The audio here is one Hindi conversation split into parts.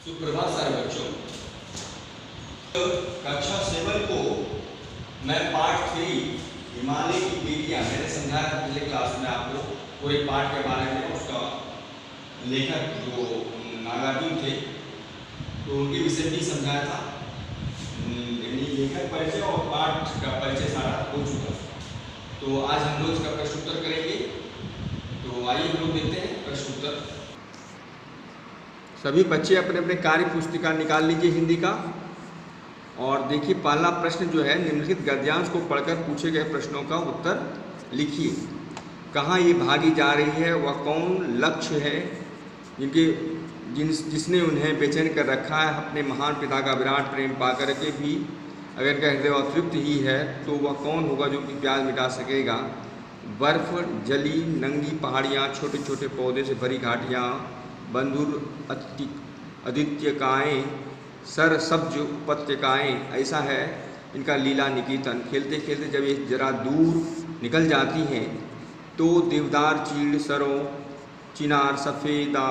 सुप्रभात सारे बच्चों। कक्षा 7 को मैं पार्ट 3 हिमालय की बेटियां मैंने समझाया था पिछले क्लास में आपको पूरे पार्ट के बारे में। उसका लेखक जो नागार्जुन थे तो उनके विषय भी समझाया था। यानी लेखक परिचय और पाठ का परिचय सारा हो चुका। तो आज हम लोग इसका प्रश्न उत्तर करेंगे। तो आइए हम लोग देखते हैं प्रश्न उत्तर। सभी बच्चे अपने अपने कार्य पुस्तिका निकाल लीजिए हिंदी का। और देखिए पहला प्रश्न जो है, निम्नलिखित गद्यांश को पढ़कर पूछे गए प्रश्नों का उत्तर लिखिए। कहाँ ये भागी जा रही है, वह कौन लक्ष्य है जिसने उन्हें बेचैन कर रखा है। अपने महान पिता का विराट प्रेम पाकर के भी अगर इनका हृदय अतृप्त ही है तो वह कौन होगा जो कि प्यास मिटा सकेगा। बर्फ जली नंगी पहाड़ियाँ, छोटे छोटे पौधे से भरी घाटियाँ, बंधुर आदित्यकाएँ, सरसब्ज उपत्यकाएँ, ऐसा है इनका लीला निकेतन। खेलते खेलते जब ये जरा दूर निकल जाती हैं तो देवदार, चीड़, सरों, चिनार, सफ़ेदा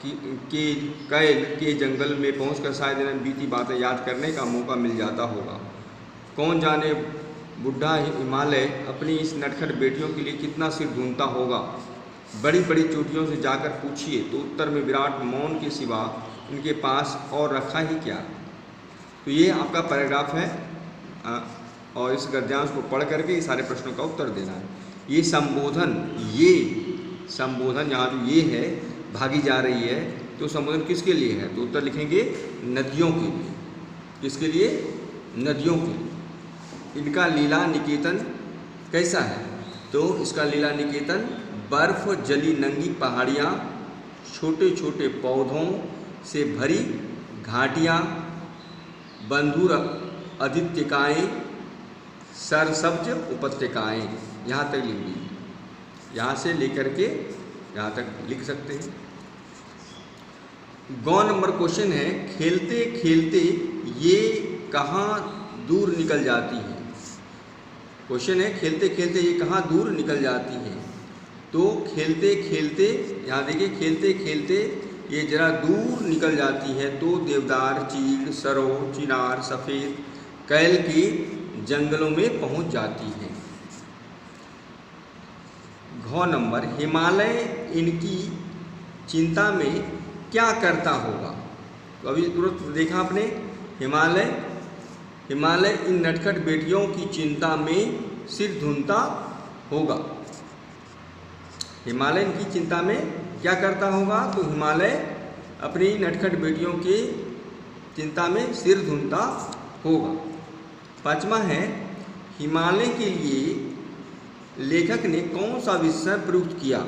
के कैल के जंगल में पहुंचकर शायद इन्हें बीती बातें याद करने का मौका मिल जाता होगा। कौन जाने बुढ़ा हिमालय अपनी इस नटखट बेटियों के लिए कितना सिर ढूंढता होगा। बड़ी बड़ी चोटियों से जाकर पूछिए तो उत्तर में विराट मौन के सिवा इनके पास और रखा ही क्या। तो ये आपका पैराग्राफ है और इस गद्यांश को पढ़ करके सारे प्रश्नों का उत्तर देना है। ये संबोधन यहाँ जो ये है भागी जा रही है तो संबोधन किसके लिए है, तो उत्तर लिखेंगे नदियों के लिए। किसके लिए? नदियों के लिए। इनका लीला निकेतन कैसा है, तो इसका लीला निकेतन बर्फ जली नंगी पहाड़ियाँ, छोटे छोटे पौधों से भरी घाटियाँ, बंधुर आदित्यकाएँ, सरसब्ज उपत्यकाएँ। यहाँ तक लिख लीजिए, यहाँ से लेकर के यहाँ तक लिख सकते हैं। गौ नंबर क्वेश्चन है, खेलते खेलते ये कहाँ दूर निकल जाती है। क्वेश्चन है खेलते खेलते ये कहाँ दूर निकल जाती है। तो खेलते खेलते यहाँ देखिए, खेलते खेलते ये जरा दूर निकल जाती है तो देवदार, चीड़, सरों, चिनार, सफ़ेद कैल के जंगलों में पहुँच जाती है। घ नंबर, हिमालय इनकी चिंता में क्या करता होगा। तो अभी तुरंत देखा आपने, हिमालय इन नटखट बेटियों की चिंता में सिर धुनता होगा। हिमालय इनकी चिंता में क्या करता होगा, तो हिमालय अपनी नटखट बेटियों की चिंता में सिर धुनता होगा। पांचवा है, हिमालय के लिए लेखक ने कौन सा विषय प्रयुक्त किया।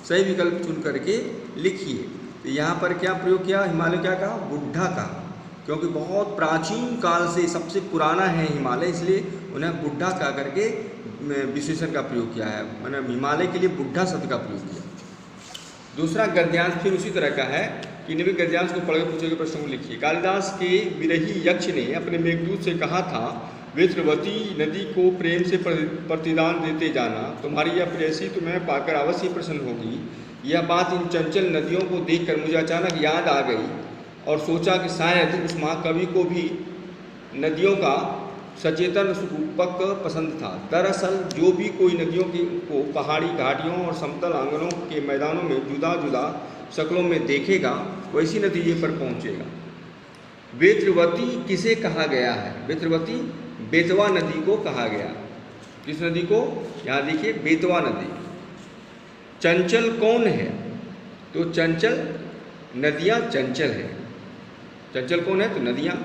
सही विकल्प चुन करके लिखिए। तो यहाँ पर क्या प्रयोग किया, हिमालय क्या कहा, बुढ़ा कहा, क्योंकि बहुत प्राचीन काल से सबसे पुराना है हिमालय, इसलिए उन्हें बुढ़ा कहा करके विशेषण का प्रयोग किया है। मैंने हिमालय के लिए बुढ़ा शब्द का प्रयोग किया। दूसरा गद्यांश फिर उसी तरह का है कि निम्न गद्यांश को पढ़कर पूछे गए प्रश्नों को लिखिए। कालिदास के विरही यक्ष ने अपने मेघदूत से कहा था, वेत्रवती नदी को प्रेम से प्रतिदान देते जाना, तुम्हारी यह प्रेयसी तुम्हें पाकर अवश्य प्रसन्न होगी। यह बात इन चंचल नदियों को देखकर मुझे अचानक याद आ गई और सोचा कि शायद उस महाकवि को भी नदियों का सचेतन रूपक पसंद था। दरअसल जो भी कोई नदियों को पहाड़ी घाटियों और समतल आंगनों के मैदानों में जुदा जुदा शक्लों में देखेगा, वैसी नतीजे पर पहुँचेगा। वेत्रवती किसे कहा गया है, वेत्रवती बेतवा नदी को कहा गया। किस नदी को, यहाँ देखिए बेतवा नदी। चंचल कौन है, तो चंचल नदियाँ चंचल है। चंचल कौन है, तो नदियाँ।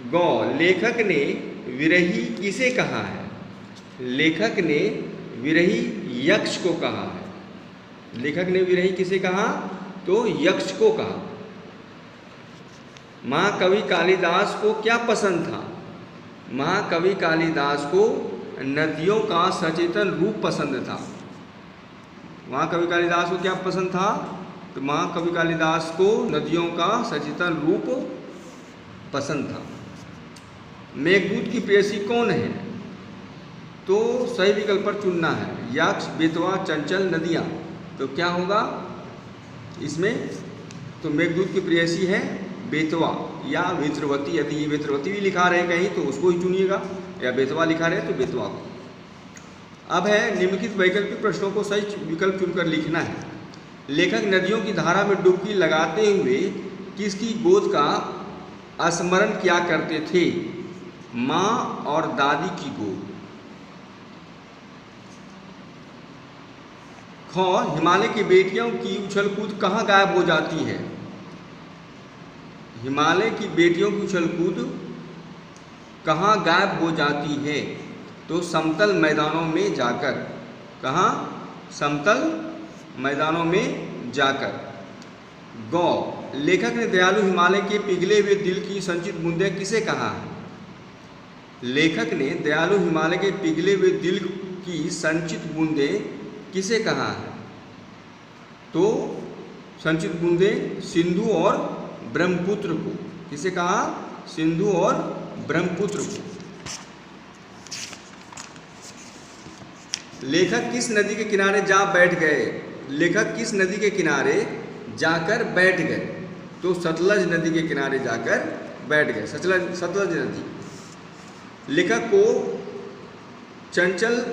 गौ, लेखक ने विरही किसे कहा है, लेखक ने विरही यक्ष को कहा है। लेखक ने विरही किसे कहा, तो यक्ष को कहा। महाकवि कालिदास को क्या पसंद था, महाकवि कालिदास को नदियों का सचेतन रूप पसंद था। महाकवि कालिदास को क्या पसंद था, तो महाकवि कालिदास को नदियों का सचेतन रूप पसंद था। मेघदूत की प्रेयसी कौन है, तो सही विकल्प पर चुनना है, यक्ष, बेतवा, चंचल, नदियाँ। तो क्या होगा इसमें, तो मेघदूत की प्रेयसी है बेतवा या वेत्रवती। यदि ये वेत्रवती भी लिखा रहे कहीं तो उसको ही चुनिएगा, या बेतवा लिखा रहे तो बेतवा को। अब है निम्नलिखित वैकल्पिक प्रश्नों को सही विकल्प चुनकर लिखना है। लेखक नदियों की धारा में डुबकी लगाते हुए किसकी गोद का स्मरण किया करते थे? माँ और दादी की गोद। ख, हिमालय की बेटियों की उछल कूद कहाँ गायब हो जाती है? हिमालय की बेटियों की उछल कूद कहाँ गायब हो जाती है? तो समतल मैदानों में जाकर। कहाँ? समतल मैदानों में जाकर। गौ, लेखक ने दयालु हिमालय के पिघले हुए दिल की संचित बूंदें किसे कहा है? लेखक ने दयालु हिमालय के पिघले हुए दिल की संचित बूंदें किसे कहा है? तो संचित बूंदें सिंधु और ब्रह्मपुत्र को। किसे कहा? सिंधु और ब्रह्मपुत्र को। लेखक किस नदी के किनारे जा बैठ गए? लेखक किस नदी के किनारे जाकर बैठ गए? तो सतलज नदी के किनारे जाकर बैठ गए। सतलज नदी। लेखक को चंचल,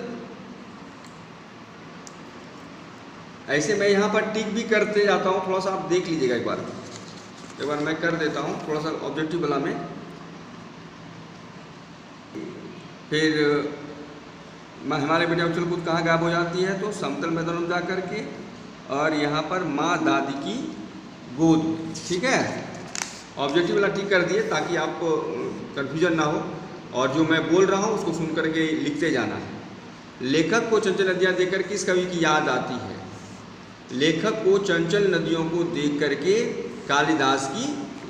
ऐसे मैं यहाँ पर टिक भी करते जाता हूँ, थोड़ा सा आप देख लीजिएगा एक बार मैं कर देता हूँ थोड़ा सा ऑब्जेक्टिव वाला में। फिर हिमालय बेटियां उछल कूद कहाँ गायब हो जाती है? तो समतल मैदानों में जा कर के, और यहाँ पर माँ दादी की गोद में। ठीक है, ऑब्जेक्टिव वाला टिक कर दिए ताकि आपको कन्फ्यूजन ना हो, और जो मैं बोल रहा हूँ उसको सुन करके लिखते जाना है। लेखक को चंचल नदियाँ देखकर किस कवि की याद आती है? लेखक को चंचल नदियों को देख करके कालिदास की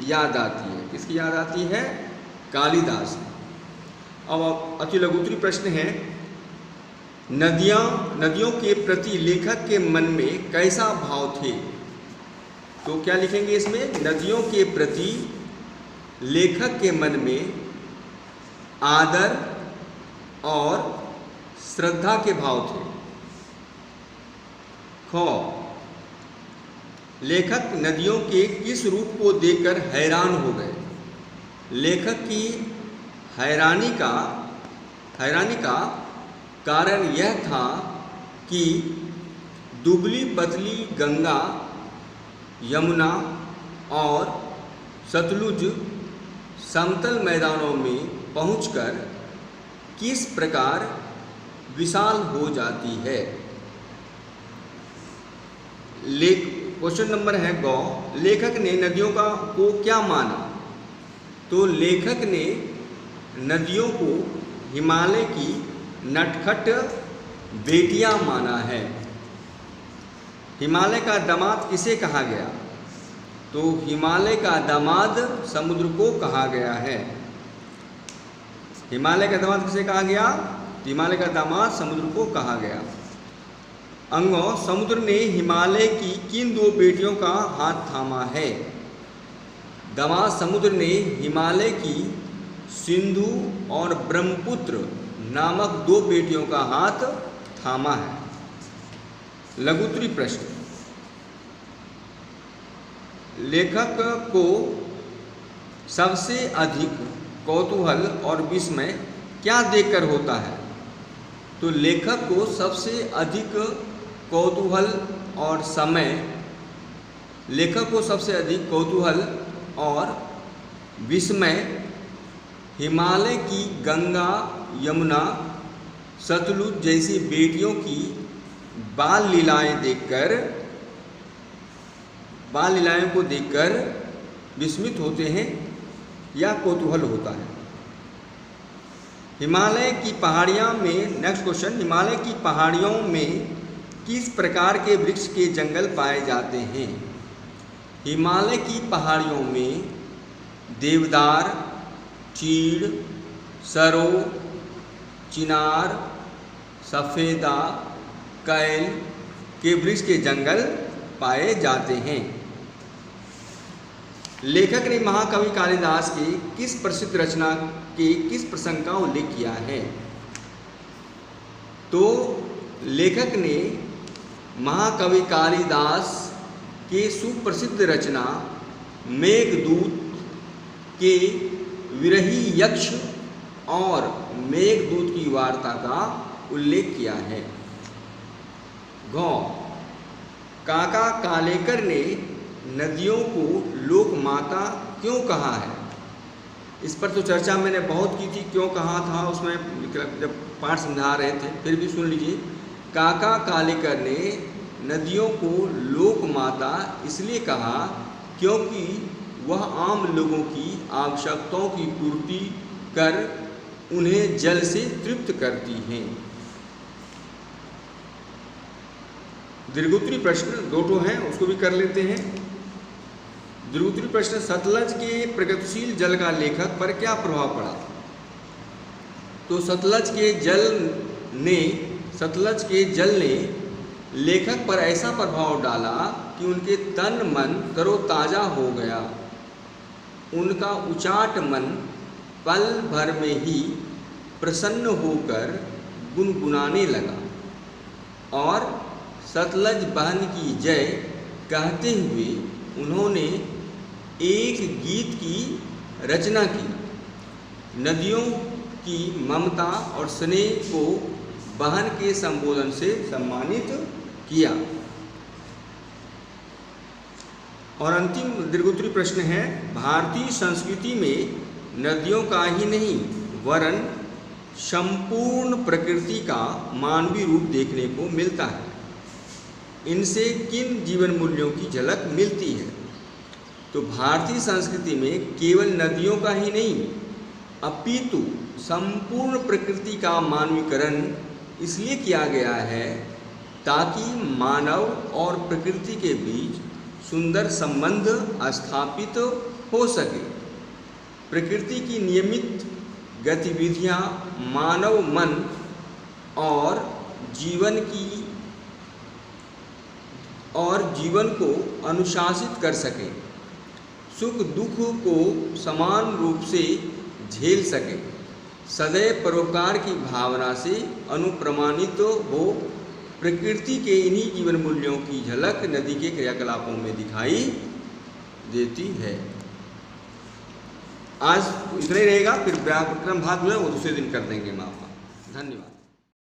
याद आती है। किसकी याद आती है? कालिदास। अब अति लघुत्तरी प्रश्न है, नदियों के प्रति लेखक के मन में कैसा भाव थे? तो क्या लिखेंगे इसमें? नदियों के प्रति लेखक के मन में आदर और श्रद्धा के भाव थे। ख, लेखक नदियों के किस रूप को देखकर हैरान हो गए? लेखक की हैरानी का कारण यह था कि दुबली पतली गंगा, यमुना और सतलुज समतल मैदानों में पहुंचकर किस प्रकार विशाल हो जाती है। क्वेश्चन नंबर है गौ, लेखक ने नदियों को क्या माना? तो लेखक ने नदियों को हिमालय की नटखट बेटियां माना है। हिमालय का दामाद किसे कहा गया? तो हिमालय का दामाद समुद्र को कहा गया है। हिमालय का दामाद किसे कहा गया? हिमालय का दामाद समुद्र को कहा गया। अंगों, समुद्र ने हिमालय की किन दो बेटियों का हाथ थामा है? दामाद समुद्र ने हिमालय की सिंधु और ब्रह्मपुत्र नामक दो बेटियों का हाथ थामा है। लघुत्तरी प्रश्न, लेखक को सबसे अधिक कौतूहल और विस्मय क्या देखकर होता है? तो लेखक को सबसे अधिक कौतूहल और विस्मय हिमालय की गंगा, यमुना, सतलुज जैसी बेटियों की बाल लीलाओं को देखकर विस्मित होते हैं या कौतूहल होता है। हिमालय की पहाड़ियों में, नेक्स्ट क्वेश्चन, हिमालय की पहाड़ियों में किस प्रकार के वृक्ष के जंगल पाए जाते हैं? हिमालय की पहाड़ियों में देवदार, चीड़, सरो, चिनार, सफ़ेदा, कैल के वृक्ष के जंगल पाए जाते हैं। लेखक ने महाकवि कालिदास की किस प्रसिद्ध रचना के किस प्रसंग का उल्लेख किया है? तो लेखक ने महाकवि कालिदास के सुप्रसिद्ध रचना मेघदूत के विरही यक्ष और मेघदूत की वार्ता का उल्लेख किया है। गौ, काका कालेकर ने नदियों को लोक माता क्यों कहा है? इस पर तो चर्चा मैंने बहुत की थी, क्यों कहा था उसमें जब पाठ समझा रहे थे, फिर भी सुन लीजिए। काका कालेकर ने नदियों को लोक माता इसलिए कहा क्योंकि वह आम लोगों की आवश्यकताओं की पूर्ति कर उन्हें जल से तृप्त करती हैं। दीर्घोत्तरी प्रश्न दो ठो हैं, उसको भी कर लेते हैं। दीर्घोत्तरी प्रश्न, सतलज के प्रगतिशील जल का लेखक पर क्या प्रभाव पड़ा? तो सतलज के जल ने लेखक पर ऐसा प्रभाव डाला कि उनके तन मन तरोताजा हो गया। उनका उचाट मन पल भर में ही प्रसन्न होकर गुनगुनाने लगा और सतलज बहन की जय कहते हुए उन्होंने एक गीत की रचना की। नदियों की ममता और स्नेह को बहन के संबोधन से सम्मानित किया। और अंतिम दीर्घोत्तरी प्रश्न है, भारतीय संस्कृति में नदियों का ही नहीं वरन संपूर्ण प्रकृति का मानवीय रूप देखने को मिलता है। इनसे किन जीवन मूल्यों की झलक मिलती है? तो भारतीय संस्कृति में केवल नदियों का ही नहीं अपितु संपूर्ण प्रकृति का मानवीकरण इसलिए किया गया है ताकि मानव और प्रकृति के बीच सुंदर संबंध स्थापित हो सके। प्रकृति की नियमित गतिविधियां मानव मन और जीवन को अनुशासित कर सके, सुख दुख को समान रूप से झेल सके, सदैव परोपकार की भावना से अनुप्रमाणित हो। प्रकृति के इन्हीं जीवन मूल्यों की झलक नदी के क्रियाकलापों में दिखाई देती है। आज इतना ही रहेगा, फिर व्याकरण भाग जो है वो दूसरे दिन कर देंगे हम आपका। धन्यवाद।